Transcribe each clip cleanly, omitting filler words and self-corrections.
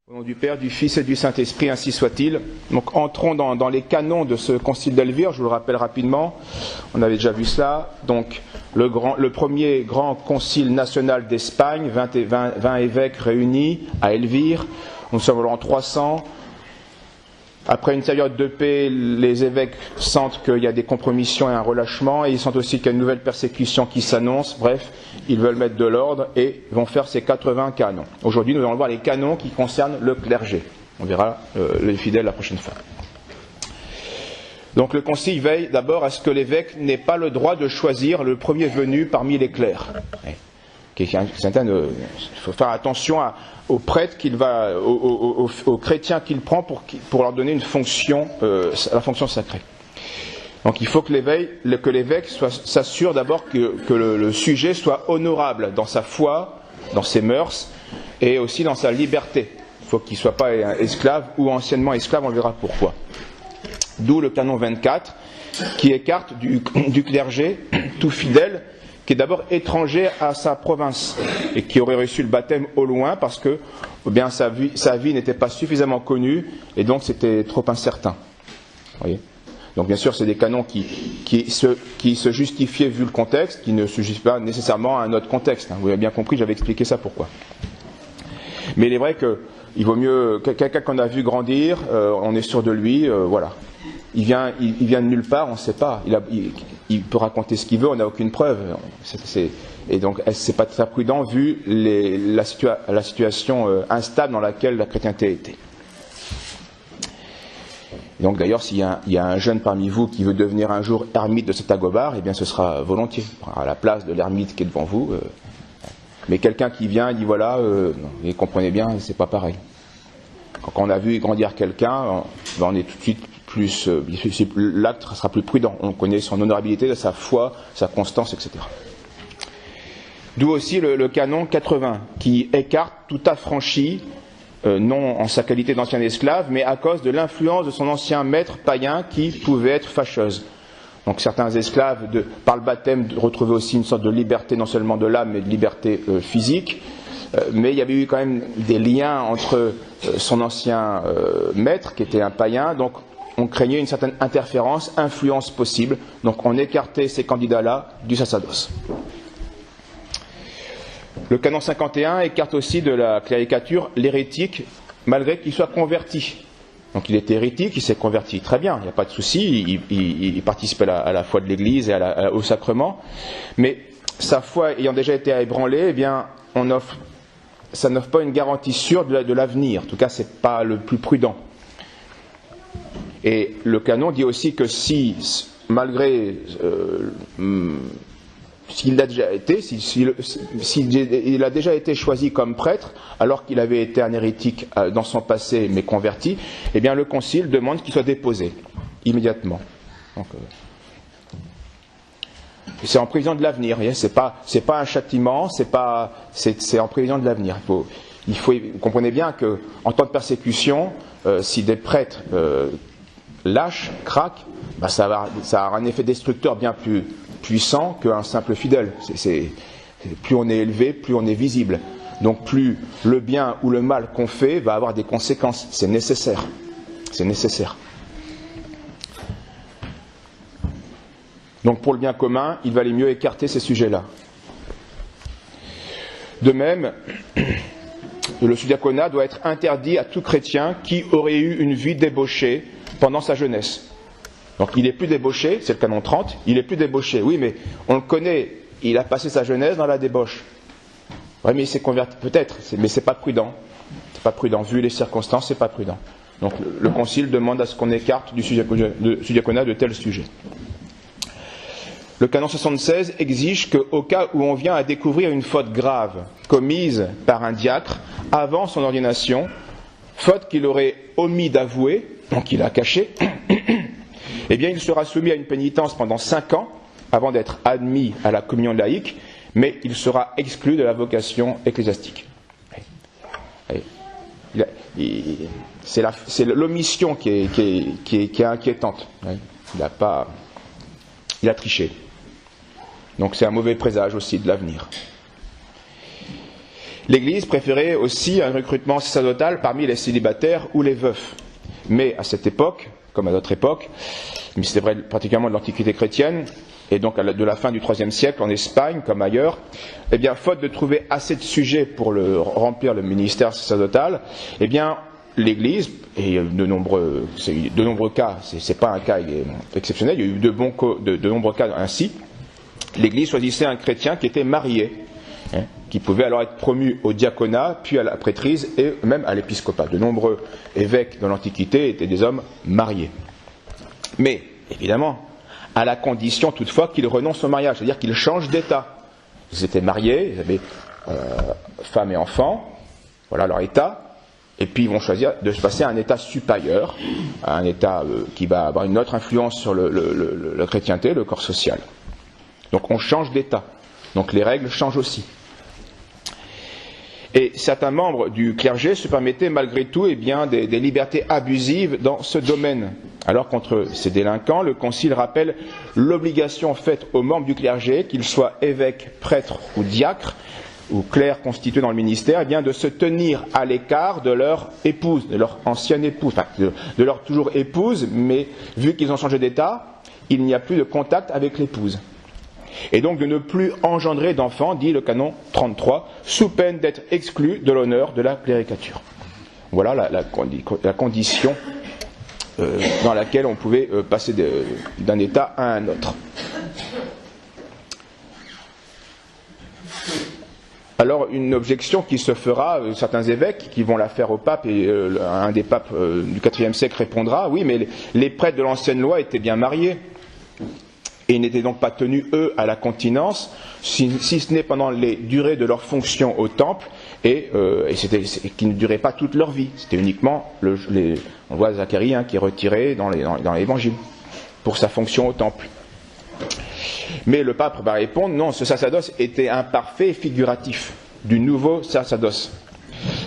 Au nom du Père, du Fils et du Saint-Esprit, ainsi soit-il. Donc entrons dans les canons de ce concile d'Elvire, je vous le rappelle rapidement, on avait déjà vu cela. Donc le premier grand concile national d'Espagne, 20 évêques réunis à Elvire, nous sommes en 300. Après une période de paix, les évêques sentent qu'il y a des compromissions et un relâchement, et ils sentent aussi qu'il y a une nouvelle persécution qui s'annonce. Bref, ils veulent mettre de l'ordre et vont faire ces 80 canons. Aujourd'hui, nous allons voir les canons qui concernent le clergé. On verra les fidèles la prochaine fois. Donc le concile veille d'abord à ce que l'évêque n'ait pas le droit de choisir le premier venu parmi les clercs. Il faut faire attention aux prêtres qu'il va, aux chrétiens qu'il prend pour leur donner une fonction, la fonction sacrée. Donc il faut que l'évêque s'assure d'abord que le sujet soit honorable dans sa foi, dans ses mœurs et aussi dans sa liberté. Il faut qu'il ne soit pas esclave ou anciennement esclave, on verra pourquoi. D'où le canon 24 qui écarte du clergé tout fidèle qui est d'abord étranger à sa province et qui aurait reçu le baptême au loin parce que sa vie n'était pas suffisamment connue et donc c'était trop incertain. Vous voyez ? Donc bien sûr c'est des canons qui se justifiaient vu le contexte, qui ne se justifient pas nécessairement à un autre contexte. Vous avez bien compris, j'avais expliqué ça pourquoi. Mais il est vrai qu'il vaut mieux quelqu'un qu'on a vu grandir, on est sûr de lui, voilà. Il vient de nulle part, on ne sait pas. Il peut raconter ce qu'il veut, on n'a aucune preuve. Et donc, c'est pas très prudent vu la situation instable dans laquelle la chrétienté était. Donc, d'ailleurs, s'il y a un jeune parmi vous qui veut devenir un jour ermite de cet Agobard, eh bien, ce sera volontiers à la place de l'ermite qui est devant vous. Mais quelqu'un qui vient, il dit voilà, et comprenez bien, c'est pas pareil. Quand on a vu grandir quelqu'un, on est tout de suite l'acte sera plus prudent. On connaît son honorabilité, sa foi, sa constance, etc. D'où aussi le canon 80, qui écarte tout affranchi, non en sa qualité d'ancien esclave, mais à cause de l'influence de son ancien maître païen qui pouvait être fâcheuse. Donc certains esclaves, par le baptême, retrouvaient aussi une sorte de liberté, non seulement de l'âme, mais de liberté physique. Mais il y avait eu quand même des liens entre son ancien maître, qui était un païen, donc on craignait une certaine interférence, influence possible, donc on écartait ces candidats-là du sacerdoce. Le canon 51 écarte aussi de la cléricature l'hérétique, malgré qu'il soit converti. Donc il était hérétique, il s'est converti, très bien, il n'y a pas de souci, il participe à la foi de l'Église et au sacrement, mais sa foi ayant déjà été ébranlée, eh bien ça n'offre pas une garantie sûre de l'avenir, en tout cas c'est pas le plus prudent. Et le canon dit aussi que s'il a déjà été choisi comme prêtre, alors qu'il avait été un hérétique dans son passé mais converti, eh bien le concile demande qu'il soit déposé immédiatement. Donc, c'est en prévision de l'avenir. C'est pas un châtiment, c'est en prévision de l'avenir. Vous comprenez bien que en temps de persécution, si des prêtres lâchent, craquent, ça a un effet destructeur bien plus puissant qu'un simple fidèle. Plus on est élevé, plus on est visible. Donc plus le bien ou le mal qu'on fait va avoir des conséquences. C'est nécessaire. C'est nécessaire. Donc pour le bien commun, il valait mieux écarter ces sujets-là. De même, le sous-diaconat doit être interdit à tout chrétien qui aurait eu une vie débauchée pendant sa jeunesse. Donc il n'est plus débauché, c'est le canon 30, il n'est plus débauché. Oui, mais on le connaît, il a passé sa jeunesse dans la débauche. Oui, mais il s'est converti, peut-être, mais c'est pas prudent. C'est pas prudent, vu les circonstances, c'est pas prudent. Donc le concile demande à ce qu'on écarte du sous-diaconat de tels sujets. Le canon 76 exige qu'au cas où on vient à découvrir une faute grave commise par un diacre avant son ordination, faute qu'il aurait omis d'avouer, donc il a caché, eh bien il sera soumis à une pénitence pendant 5 ans avant d'être admis à la communion laïque, mais il sera exclu de la vocation ecclésiastique. C'est l'omission qui est inquiétante. Il a triché. Donc c'est un mauvais présage aussi de l'avenir. L'Église préférait aussi un recrutement sacerdotal parmi les célibataires ou les veufs. Mais à cette époque, comme à d'autres époques, mais c'était vrai particulièrement de l'Antiquité chrétienne, et donc de la fin du IIIe siècle en Espagne comme ailleurs, eh bien, faute de trouver assez de sujets pour remplir le ministère sacerdotal, eh bien, l'Église, et de nombreux cas, c'est pas un cas exceptionnel, il y a eu de nombreux cas ainsi, l'Église choisissait un chrétien qui était marié, qui pouvait alors être promu au diaconat, puis à la prêtrise et même à l'épiscopat. De nombreux évêques dans l'Antiquité étaient des hommes mariés. Mais, évidemment, à la condition toutefois qu'ils renoncent au mariage, c'est-à-dire qu'ils changent d'état. Ils étaient mariés, ils avaient femme et enfants, voilà leur état, et puis ils vont choisir de se passer à un état supérieur, à un état qui va avoir une autre influence sur la chrétienté, le corps social. Donc on change d'état, donc les règles changent aussi. Et certains membres du clergé se permettaient malgré tout des libertés abusives dans ce domaine. Alors contre ces délinquants, le Concile rappelle l'obligation faite aux membres du clergé, qu'ils soient évêques, prêtres ou diacres, ou clercs constitués dans le ministère, de se tenir à l'écart de leur épouse, de leur ancienne épouse, enfin de leur toujours épouse, mais vu qu'ils ont changé d'état, il n'y a plus de contact avec l'épouse. Et donc de ne plus engendrer d'enfants, dit le canon 33, sous peine d'être exclus de l'honneur de la cléricature. Voilà la condition dans laquelle on pouvait passer d'un état à un autre. Alors une objection qui se fera, certains évêques qui vont la faire au pape, et un des papes du IVe siècle répondra, oui, mais les prêtres de l'ancienne loi étaient bien mariés. Et ils n'étaient donc pas tenus, eux, à la continence, si ce n'est pendant les durées de leur fonction au temple, et qui ne duraient pas toute leur vie. C'était uniquement, on voit Zacharie qui est retiré dans l'Évangile, pour sa fonction au temple. Mais le pape va répondre, non, ce sacerdoce était imparfait et figuratif, du nouveau sacerdoce.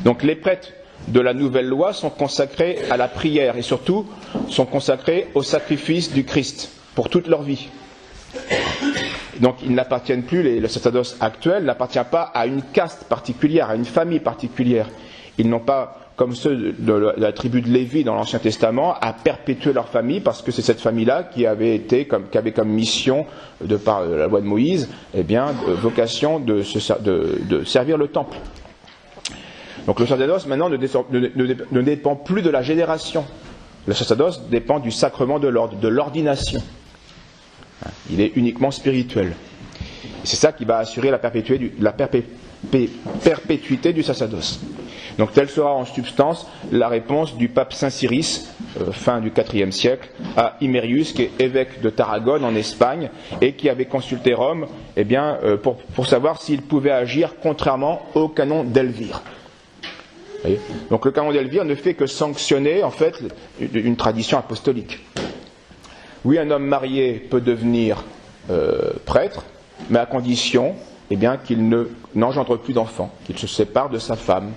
Donc les prêtres de la nouvelle loi sont consacrés à la prière, et surtout sont consacrés au sacrifice du Christ, pour toute leur vie. Donc ils n'appartiennent plus, le sacerdoce actuel n'appartient pas à une caste particulière, à une famille particulière. Ils n'ont pas, comme ceux de la tribu de Lévi dans l'Ancien Testament, à perpétuer leur famille, parce que c'est cette famille-là qui avait comme mission, de par la loi de Moïse, vocation de servir le temple. Donc le sacerdoce maintenant ne dépend plus de la génération. Le sacerdoce dépend du sacrement de l'ordre, de l'ordination. Il est uniquement spirituel. C'est ça qui va assurer la perpétuité du sacerdoce. Donc telle sera en substance la réponse du pape Saint Cyrus, fin du IVe siècle, à Imerius, qui est évêque de Tarragone en Espagne, et qui avait consulté Rome pour savoir s'il pouvait agir contrairement au canon d'Elvire. Donc le canon d'Elvire ne fait que sanctionner en fait une tradition apostolique. Oui, un homme marié peut devenir prêtre, mais à condition qu'il n'engendre plus d'enfants, qu'il se sépare de sa femme,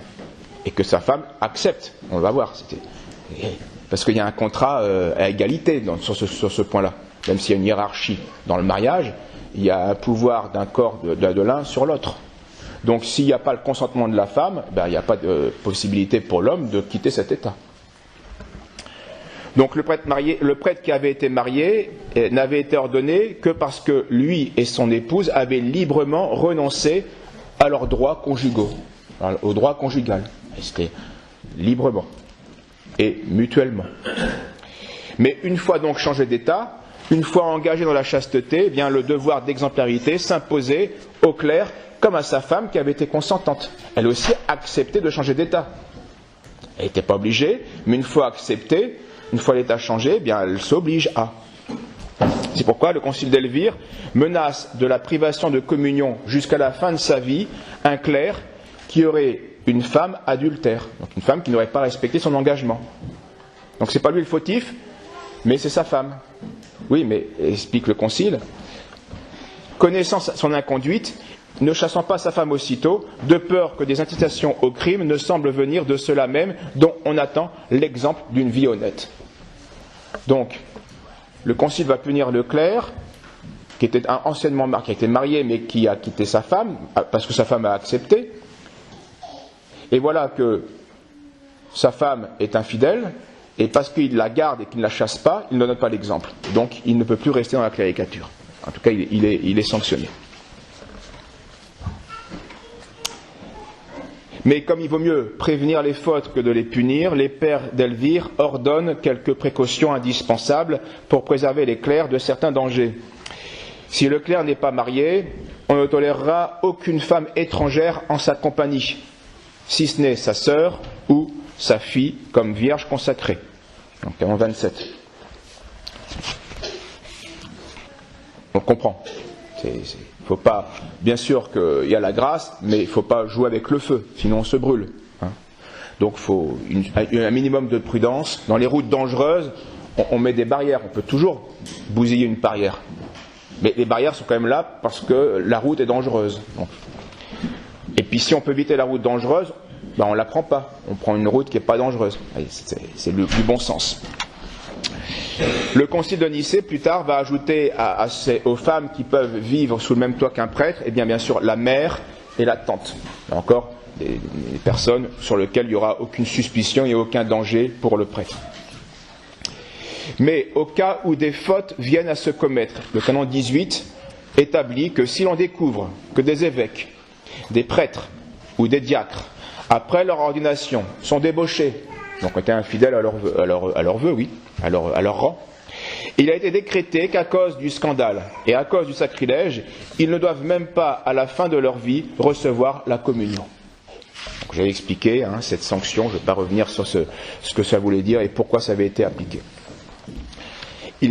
et que sa femme accepte. On va voir, parce qu'il y a un contrat à égalité sur ce point-là. Même s'il y a une hiérarchie dans le mariage, il y a un pouvoir d'un corps de l'un sur l'autre. Donc s'il n'y a pas le consentement de la femme, il n'y a pas de possibilité pour l'homme de quitter cet état. Donc le prêtre qui avait été marié n'avait été ordonné que parce que lui et son épouse avaient librement renoncé à leurs droits conjugaux, au droit conjugal. Et c'était librement et mutuellement. Mais une fois donc changé d'état, une fois engagé dans la chasteté, le devoir d'exemplarité s'imposait au clerc comme à sa femme qui avait été consentante. Elle aussi acceptait de changer d'état. Elle n'était pas obligée, mais une fois acceptée, une fois l'état changé, elle s'oblige à. C'est pourquoi le concile d'Elvire menace de la privation de communion jusqu'à la fin de sa vie un clerc qui aurait une femme adultère, donc une femme qui n'aurait pas respecté son engagement. Donc c'est pas lui le fautif, mais c'est sa femme. Oui, mais explique le concile, connaissant son inconduite, ne chassant pas sa femme aussitôt, de peur que des incitations au crime ne semblent venir de ceux-là même dont on attend l'exemple d'une vie honnête. Donc, le concile va punir le clerc, qui était anciennement marié, qui a été marié mais qui a quitté sa femme, parce que sa femme a accepté, et voilà que sa femme est infidèle, et parce qu'il la garde et qu'il ne la chasse pas, il ne donne pas l'exemple. Donc il ne peut plus rester dans la cléricature. En tout cas, il est sanctionné. Mais comme il vaut mieux prévenir les fautes que de les punir, les pères d'Elvire ordonnent quelques précautions indispensables pour préserver les clercs de certains dangers. Si le clerc n'est pas marié, on ne tolérera aucune femme étrangère en sa compagnie, si ce n'est sa sœur ou sa fille comme vierge consacrée. Donc en 27. On comprend. Faut pas, bien sûr qu'il y a la grâce, mais il ne faut pas jouer avec le feu, sinon on se brûle. Donc il faut un minimum de prudence. Dans les routes dangereuses, on met des barrières. On peut toujours bousiller une barrière. Mais les barrières sont quand même là parce que la route est dangereuse. Donc. Et puis si on peut éviter la route dangereuse, ben on ne la prend pas. On prend une route qui n'est pas dangereuse. C'est le plus bon sens. Le concile de Nicée, plus tard, va ajouter aux femmes qui peuvent vivre sous le même toit qu'un prêtre, bien sûr, la mère et la tante. Là encore, des personnes sur lesquelles il n'y aura aucune suspicion et aucun danger pour le prêtre. Mais au cas où des fautes viennent à se commettre, le canon 18 établit que si l'on découvre que des évêques, des prêtres ou des diacres, après leur ordination, sont débauchés, donc ont été infidèles à leur vœu, oui, à leur rang, il a été décrété qu'à cause du scandale et à cause du sacrilège, ils ne doivent même pas, à la fin de leur vie, recevoir la communion. Donc, j'avais expliqué cette sanction, je ne vais pas revenir sur ce que ça voulait dire et pourquoi ça avait été appliqué.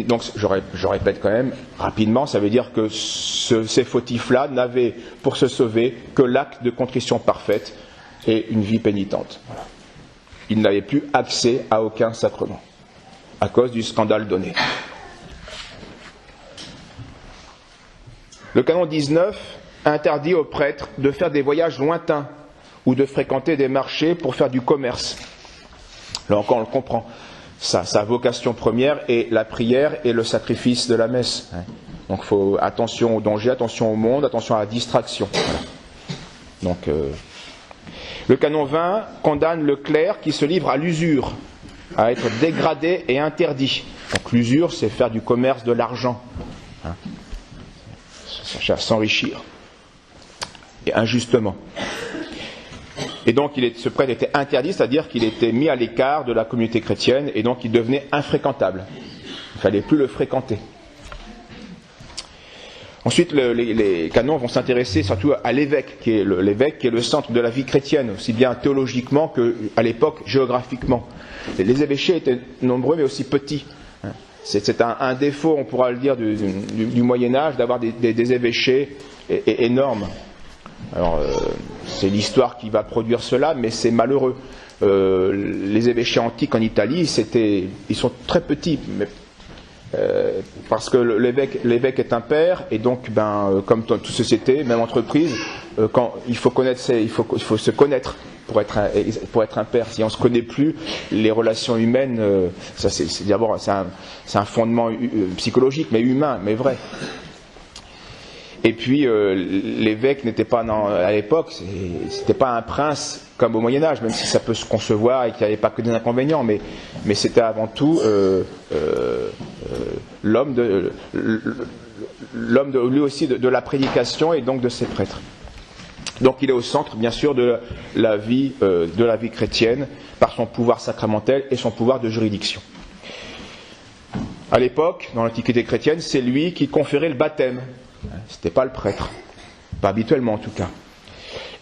Donc, je répète quand même rapidement, ça veut dire que ces fautifs-là n'avaient pour se sauver que l'acte de contrition parfaite et une vie pénitente. Voilà. Ils n'avaient plus accès à aucun sacrement à cause du scandale donné. Le canon 19 interdit aux prêtres de faire des voyages lointains ou de fréquenter des marchés pour faire du commerce. Là encore, on le comprend. Sa vocation première est la prière et le sacrifice de la messe. Donc, il faut attention au danger, attention au monde, attention à la distraction. Voilà. Donc, le canon 20 condamne le clerc qui se livre à l'usure, à être dégradé et interdit. Donc, l'usure, c'est faire du commerce de l'argent. Chercher à s'enrichir. Et injustement. Et donc ce prêtre était interdit, c'est-à-dire qu'il était mis à l'écart de la communauté chrétienne et donc il devenait infréquentable. Il ne fallait plus le fréquenter. Ensuite, les canons vont s'intéresser surtout à l'évêque qui est le centre de la vie chrétienne, aussi bien théologiquement qu'à l'époque géographiquement. Les évêchés étaient nombreux mais aussi petits. C'est un défaut, on pourra le dire, du Moyen-Âge, d'avoir des évêchés énormes. Alors, c'est l'histoire qui va produire cela, mais c'est malheureux. Les évêchés antiques en Italie, ils sont très petits, mais, parce que l'évêque est un père, et donc, comme dans toute société, même entreprise, il faut se connaître pour être un père. Si on ne se connaît plus, les relations humaines, c'est un fondement psychologique, mais humain, mais vrai. Et puis l'évêque n'était pas à l'époque, c'était pas un prince comme au Moyen-Âge, même si ça peut se concevoir et qu'il n'y avait pas que des inconvénients, mais c'était avant tout l'homme lui aussi de la prédication et donc de ses prêtres. Donc il est au centre, bien sûr, de la vie chrétienne par son pouvoir sacramentel et son pouvoir de juridiction. À l'époque, dans l'Antiquité chrétienne, c'est lui qui conférait le baptême. C'était pas le prêtre, pas habituellement en tout cas.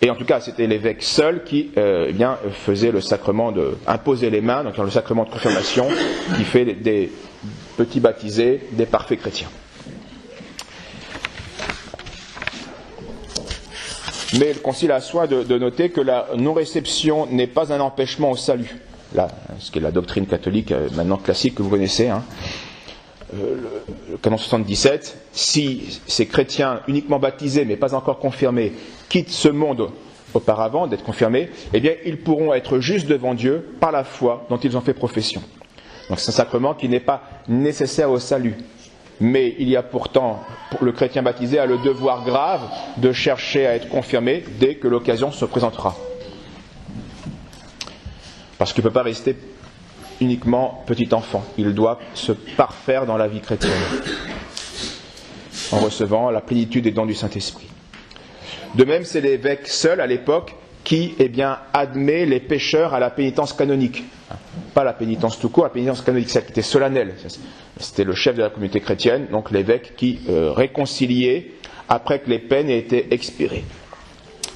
Et en tout cas, c'était l'évêque seul qui faisait le sacrement imposer les mains, donc le sacrement de confirmation, qui fait des petits baptisés, des parfaits chrétiens. Mais le Concile a soin de noter que la non-réception n'est pas un empêchement au salut. Là, ce qui est la doctrine catholique maintenant classique que vous connaissez. Le canon 77, si ces chrétiens uniquement baptisés mais pas encore confirmés quittent ce monde auparavant d'être confirmés, eh bien ils pourront être justes devant Dieu par la foi dont ils ont fait profession. Donc c'est un sacrement qui n'est pas nécessaire au salut. Mais il y a pourtant, le chrétien baptisé a le devoir grave de chercher à être confirmé dès que l'occasion se présentera. Parce qu'il ne peut pas rester uniquement petit enfant. Il doit se parfaire dans la vie chrétienne, en recevant la plénitude des dons du Saint-Esprit. De même, c'est l'évêque seul à l'époque qui admet les pécheurs à la pénitence canonique. Pas la pénitence tout court, la pénitence canonique, celle qui était solennelle. C'était le chef de la communauté chrétienne, donc l'évêque qui réconciliait après que les peines aient été expirées.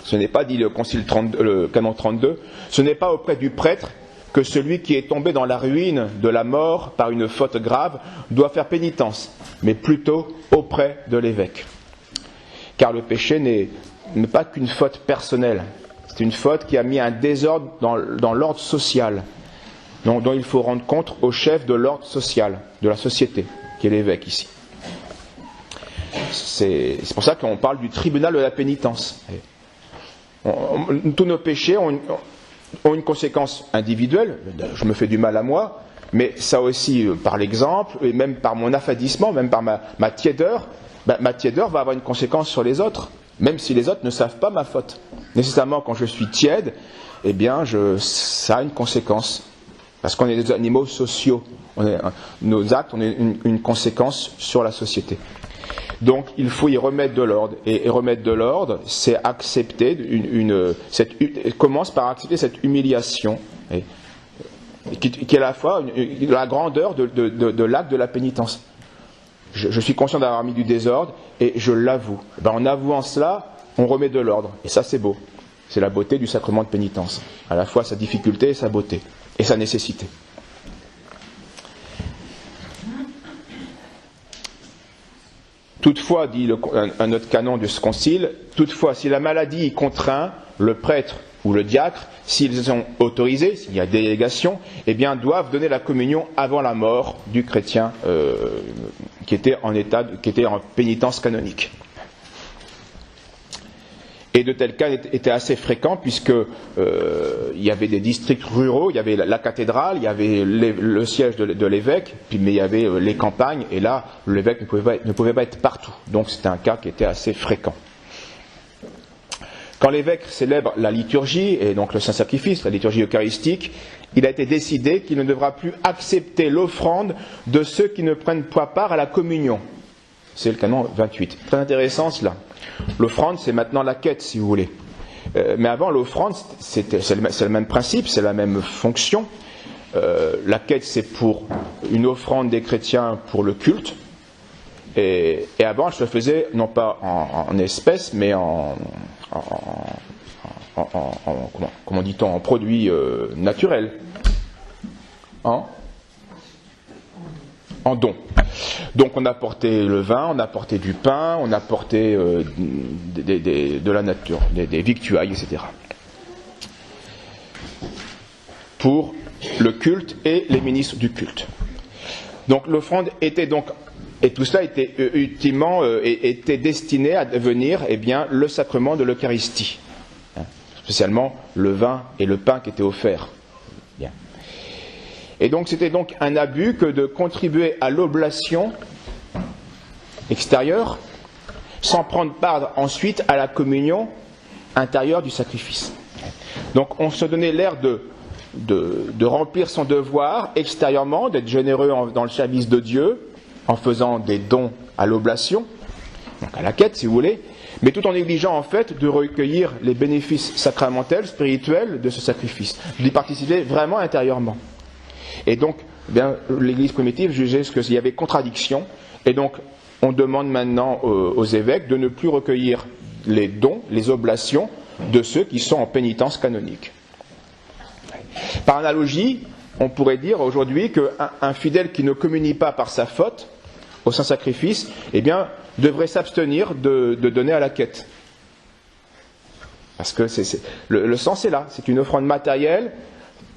Ce n'est pas, dit le canon 32, ce n'est pas auprès du prêtre que celui qui est tombé dans la ruine de la mort par une faute grave doit faire pénitence, mais plutôt auprès de l'évêque. Car le péché n'est pas qu'une faute personnelle, c'est une faute qui a mis un désordre dans l'ordre social, dont il faut rendre compte au chef de l'ordre social, de la société, qui est l'évêque ici. C'est pour ça qu'on parle du tribunal de la pénitence. Tous nos péchés ont une conséquence individuelle. Je me fais du mal à moi, mais ça aussi par l'exemple, et même par mon affadissement, même par ma tiédeur. Ma tiédeur va avoir une conséquence sur les autres, même si les autres ne savent pas ma faute. Nécessairement, quand je suis tiède, ça a une conséquence. Parce qu'on est des animaux sociaux. Nos actes ont une conséquence sur la société. Donc il faut y remettre de l'ordre. Et remettre de l'ordre, c'est accepter commence par accepter cette humiliation, qui est à la fois la grandeur de l'acte de la pénitence. Je suis conscient d'avoir mis du désordre et je l'avoue. En avouant cela, on remet de l'ordre. Et ça, c'est beau. C'est la beauté du sacrement de pénitence. À la fois sa difficulté et sa beauté. Et sa nécessité. Toutefois, dit un autre canon de ce concile, toutefois, si la maladie contraint le prêtre ou le diacre, s'ils sont autorisés, s'il y a délégation, doivent donner la communion avant la mort du chrétien qui était en pénitence canonique. Et de tels cas étaient assez fréquents puisque il y avait des districts ruraux, il y avait la cathédrale, il y avait le siège de l'évêque, mais il y avait les campagnes, et là, l'évêque ne pouvait pas être partout. Donc c'était un cas qui était assez fréquent. Quand l'évêque célèbre la liturgie, et donc le Saint-Sacrifice, la liturgie eucharistique, il a été décidé qu'il ne devra plus accepter l'offrande de ceux qui ne prennent pas part à la communion. C'est le canon 28. Très intéressant cela. L'offrande, c'est maintenant la quête, si vous voulez. Mais avant, l'offrande, c'est le même principe, c'est la même fonction. La quête, c'est pour une offrande des chrétiens pour le culte. Et avant, elle se faisait non pas en espèces, mais comment dit-on, en produits naturels. En dons. Donc on apportait le vin, on apportait du pain, on apportait de la nature, des victuailles, etc. Pour le culte et les ministres du culte. Donc l'offrande était donc, et tout cela était ultimement était destiné à devenir le sacrement de l'Eucharistie. Spécialement le vin et le pain qui étaient offerts. Bien. Et donc c'était donc un abus que de contribuer à l'oblation extérieure sans prendre part ensuite à la communion intérieure du sacrifice. Donc on se donnait l'air de remplir son devoir extérieurement, d'être généreux dans le service de Dieu en faisant des dons à l'oblation, donc à la quête si vous voulez, mais tout en négligeant en fait de recueillir les bénéfices sacramentels, spirituels de ce sacrifice, d'y participer vraiment intérieurement. Et donc, l'Église primitive jugeait qu'il y avait contradiction, et donc on demande maintenant aux évêques de ne plus recueillir les dons, les oblations de ceux qui sont en pénitence canonique. Par analogie, on pourrait dire aujourd'hui qu'un fidèle qui ne communie pas par sa faute au Saint-Sacrifice, devrait s'abstenir de donner à la quête. Parce que le sens est là, c'est une offrande matérielle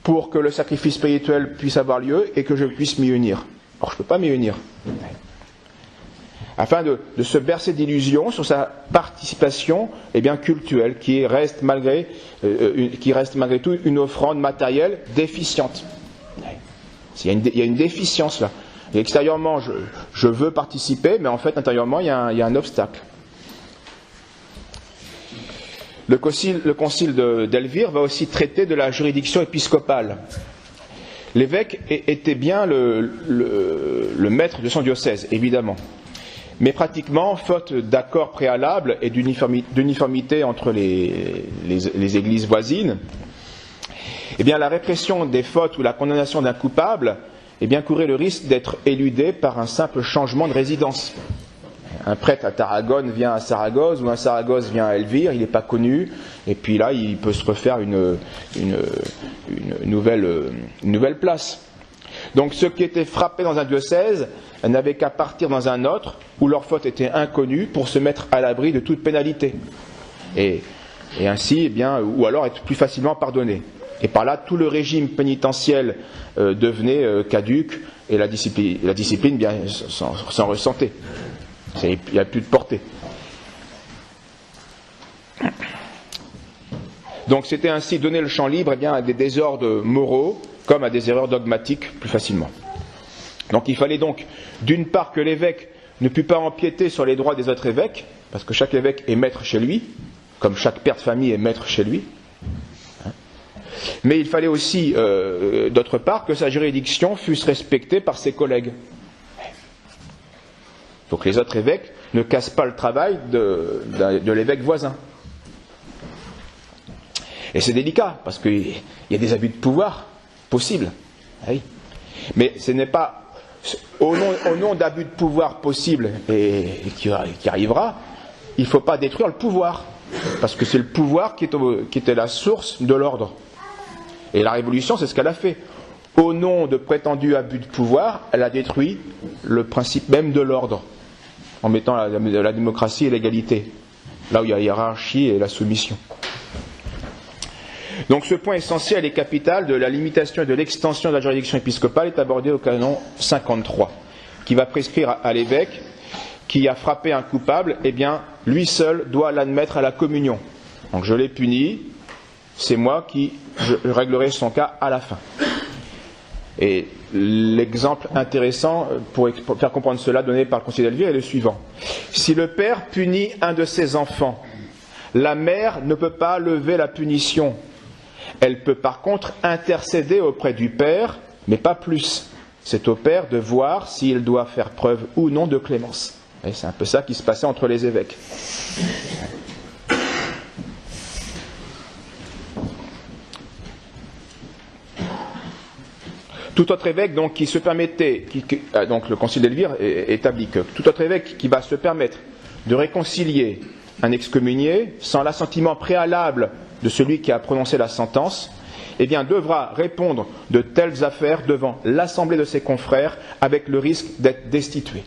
pour que le sacrifice spirituel puisse avoir lieu et que je puisse m'y unir. Or, je ne peux pas m'y unir. Afin de se bercer d'illusions sur sa participation cultuelle, qui reste malgré tout une offrande matérielle déficiente. Il y a une déficience là. Et extérieurement, je veux participer, mais en fait, intérieurement, il y a un obstacle. Le concile d'Elvire va aussi traiter de la juridiction épiscopale. L'évêque était bien le maître de son diocèse, évidemment. Mais pratiquement, faute d'accord préalable et d'uniformité entre les églises voisines, eh bien, la répression des fautes ou la condamnation d'un coupable eh bien, courait le risque d'être éludée par un simple changement de résidence. Un prêtre à Tarragone vient à Saragosse, ou un Saragosse vient à Elvire, il n'est pas connu, et puis là, il peut se refaire une nouvelle place. Donc ceux qui étaient frappés dans un diocèse n'avaient qu'à partir dans un autre, où leur faute était inconnue, pour se mettre à l'abri de toute pénalité. Et ainsi, eh bien, ou alors être plus facilement pardonné. Et par là, tout le régime pénitentiel devenait caduc, et la discipline bien s'en ressentait. Il n'y a plus de portée. Donc c'était ainsi donner le champ libre eh bien, à des désordres moraux comme à des erreurs dogmatiques plus facilement. Donc il fallait donc d'une part que l'évêque ne pût pas empiéter sur les droits des autres évêques, parce que chaque évêque est maître chez lui, comme chaque père de famille est maître chez lui. Mais il fallait aussi, d'autre part, que sa juridiction fût respectée par ses collègues. Donc les autres évêques ne cassent pas le travail de l'évêque voisin. Et c'est délicat, parce qu'il y a des abus de pouvoir possibles. Oui. Mais ce n'est pas au nom d'abus de pouvoir possibles et qui arrivera, il ne faut pas détruire le pouvoir. Parce que c'est le pouvoir qui était la source de l'ordre. Et la Révolution, c'est ce qu'elle a fait. Au nom de prétendus abus de pouvoir, elle a détruit le principe même de l'ordre, en mettant la démocratie et l'égalité, là où il y a la hiérarchie et la soumission. Donc ce point essentiel et capital de la limitation et de l'extension de la juridiction épiscopale est abordé au canon 53, qui va prescrire à l'évêque qui a frappé un coupable, eh bien, lui seul doit l'admettre à la communion. Donc je l'ai puni, c'est moi qui je réglerai son cas à la fin. Et l'exemple intéressant pour faire comprendre cela donné par le concile d'Elvire est le suivant. Si le père punit un de ses enfants, la mère ne peut pas lever la punition. Elle peut par contre intercéder auprès du père, mais pas plus. C'est au père de voir s'il doit faire preuve ou non de clémence. Et c'est un peu ça qui se passait entre les évêques. Tout autre évêque donc, qui se permettait, donc le concile d'Elvire établit que tout autre évêque qui va se permettre de réconcilier un excommunié sans l'assentiment préalable de celui qui a prononcé la sentence, eh bien devra répondre de telles affaires devant l'assemblée de ses confrères avec le risque d'être destitué.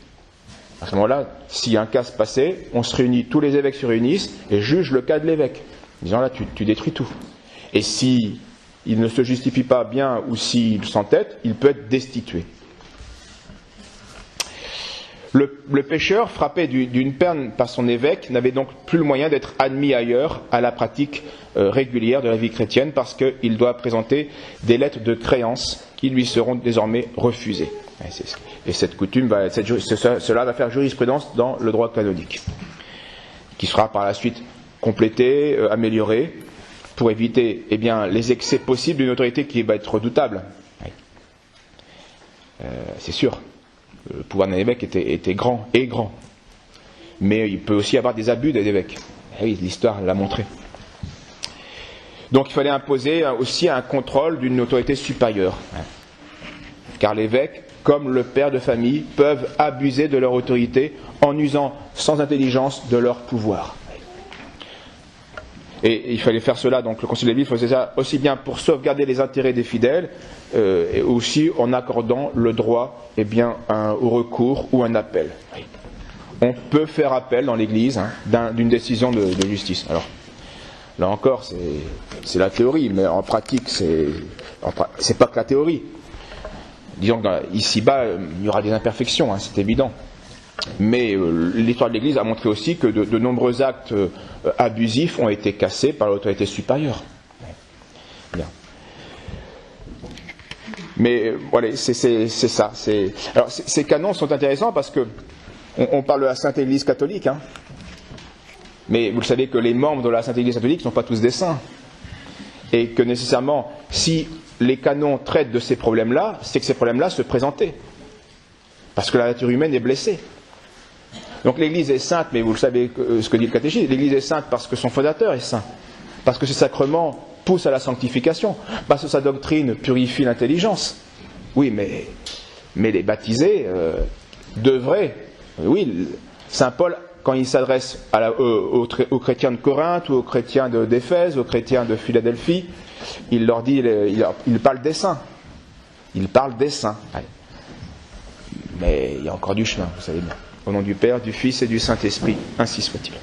À ce moment-là, si un cas se passait, on se réunit, tous les évêques se réunissent et jugent le cas de l'évêque, disant là tu détruis tout. Et si il ne se justifie pas bien ou s'il s'entête, il peut être destitué. Le pécheur, frappé d'une peine par son évêque, n'avait donc plus le moyen d'être admis ailleurs à la pratique régulière de la vie chrétienne parce qu'il doit présenter des lettres de créance qui lui seront désormais refusées. Et cette coutume, cela va faire jurisprudence dans le droit canonique, qui sera par la suite complété, amélioré, pour éviter eh bien, les excès possibles d'une autorité qui va être redoutable. C'est sûr, le pouvoir d'un évêque était grand, et grand. Mais il peut aussi y avoir des abus des évêques. Et oui, l'histoire l'a montré. Donc il fallait imposer aussi un contrôle d'une autorité supérieure. Car l'évêque, comme le père de famille, peuvent abuser de leur autorité en usant sans intelligence de leur pouvoir. Et il fallait faire cela, donc le concile d'Elvire faisait ça aussi bien pour sauvegarder les intérêts des fidèles, et aussi en accordant le droit eh bien, au recours ou un appel. On peut faire appel dans l'Église d'une décision de justice. Alors, là encore, c'est la théorie, mais en pratique, c'est pas que la théorie. Disons qu'ici-bas, il y aura des imperfections, c'est évident. Mais l'histoire de l'Église a montré aussi que de nombreux actes abusifs ont été cassés par l'autorité supérieure. Bien. Mais voilà, c'est ça. Alors ces canons sont intéressants parce que on parle de la Sainte Église catholique. Mais vous le savez que les membres de la Sainte Église catholique ne sont pas tous des saints. Et que nécessairement, si les canons traitent de ces problèmes-là, c'est que ces problèmes-là se présentaient. Parce que la nature humaine est blessée. Donc l'Église est sainte, mais vous le savez ce que dit le catéchisme, l'Église est sainte parce que son fondateur est saint. Parce que ses sacrements poussent à la sanctification. Parce que sa doctrine purifie l'intelligence. Oui, mais les baptisés devraient... Oui, saint Paul, quand il s'adresse aux chrétiens de Corinthe, ou aux chrétiens d'Éphèse, aux chrétiens de Philadelphie, il leur dit, il parle des saints. Il parle des saints. Mais il y a encore du chemin, vous savez bien. Au nom du Père, du Fils et du Saint-Esprit, ainsi soit-il.